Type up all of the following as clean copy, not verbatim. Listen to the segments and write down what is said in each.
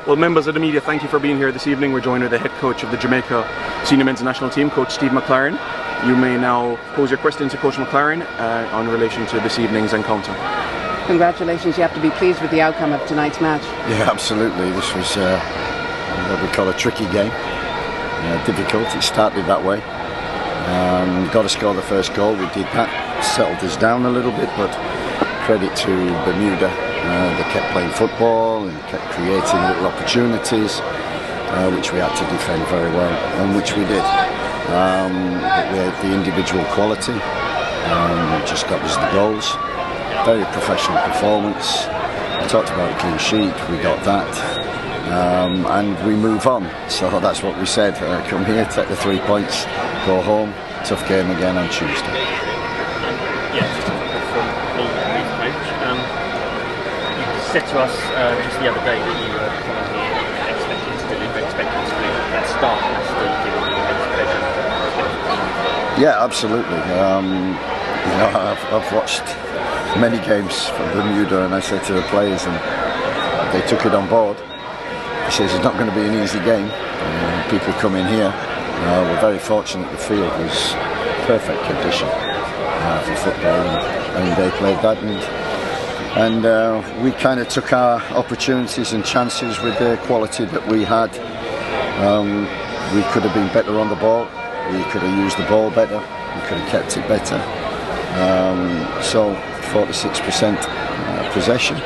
Well, members of the media, thank you for being here this evening. We're joined with the head coach of the Jamaica Senior Men's National Team, Coach Steve McClaren. You may now pose your questions to Coach McClaren on relation to this evening's encounter. Congratulations, you have to be pleased with the outcome of tonight's match. Yeah, absolutely. This was what we call a tricky game. Difficult, it started that way. Got to score the first goal, we did that. Settled us down a little bit, but credit to Bermuda. They kept playing football and kept creating little opportunities, which we had to defend very well, and which we did. But we had the individual quality, just got us the goals. Very professional performance. I talked about a clean sheet, we got that, and we move on. So that's what we said, come here, take the 3 points, go home, tough game again on Tuesday. Yeah, just a couple from me, coach. You said to us just the other day that you were coming here expecting to deliver, expecting to win. That start has to give you a pleasure. Yeah, absolutely. You know, I've watched many games from Bermuda, and I said to the players, and they took it on board. He says it's not going to be an easy game. People come in here. We're very fortunate the field was perfect condition for football, and they played that, and we kind of took our opportunities and chances with the quality that we had. We could have been better on the ball. We could have used the ball better. We could have kept it better. So 46% possession,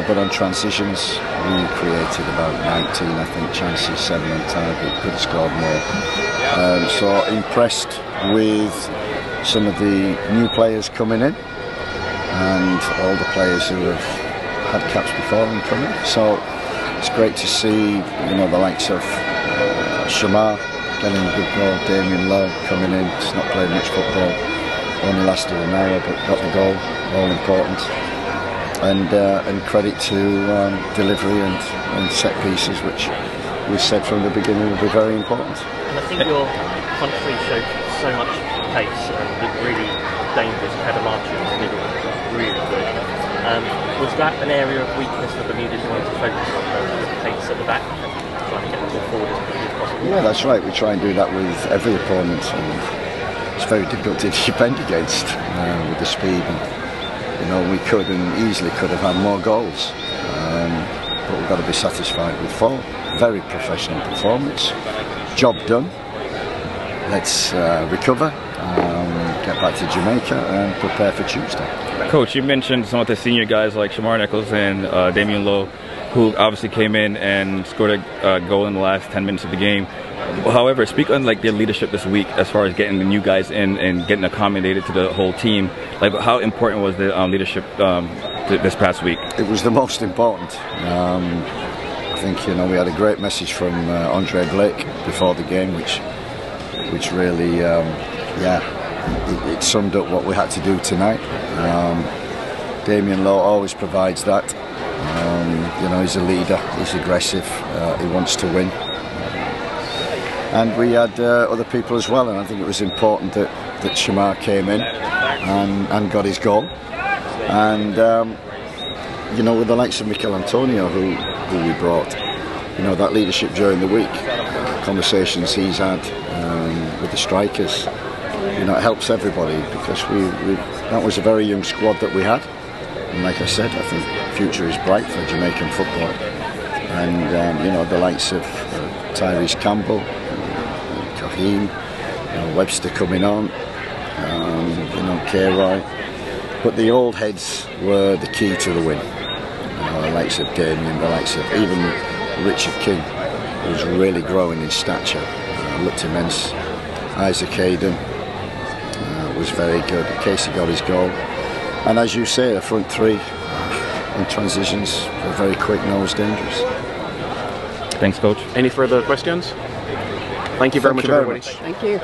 but on transitions we created about 19, I think, chances, 7 on target. Could have scored more. So impressed with some of the new players coming in, and all the players who have had caps before them coming. So it's great to see, you know, the likes of Shamar getting a good goal, Damien Lowe coming in. He's not played much football, only lasted an hour, but got the goal, all important. And credit to delivery and set pieces, which we said from the beginning would be very important. And I think your country showed so much pace and looked really dangerous. You had a march in the middle, really good. Was that an area of weakness for Bermuda you wanted to focus on, the pace at the back, trying to get the ball forward as quickly as possible? Yeah, that's right. We try and do that with every opponent, and it's very difficult to defend against with the speed. And, you know, we could and easily could have had more goals, but we've got to be satisfied with 4. Very professional performance. Job done. Let's recover, get back to Jamaica and prepare for Tuesday. Coach, you mentioned some of the senior guys like Shamar Nichols and Damien Lowe, who obviously came in and scored a goal in the last 10 minutes of the game. However, speak on like their leadership this week as far as getting the new guys in and getting accommodated to the whole team. Like, how important was the leadership this past week? It was the most important. I think, you know, we had a great message from Andre Blake before the game, which really, it summed up what we had to do tonight. Damien Lowe always provides that. You know, he's a leader, he's aggressive, he wants to win. And we had other people as well, and I think it was important that Shamar came in and got his goal. And you know, with the likes of Mikel Antonio, who we brought, you know, that leadership during the week, conversations he's had with the strikers, you know, it helps everybody, because that was a very young squad that we had. And like I said, I think the future is bright for Jamaican football. And you know, the likes of Tyrese Campbell, Kaheem, you know, Webster coming on, you know, K-Roy. But the old heads were the key to the win. The likes of Damien, the likes of even Richard King, who was really growing in stature, looked immense. Isaac Hayden was very good. Casey got his goal. And as you say, the front 3 in transitions were very quick and always dangerous. Thanks, Coach. Any further questions? Thank you very much, everybody. Thank you.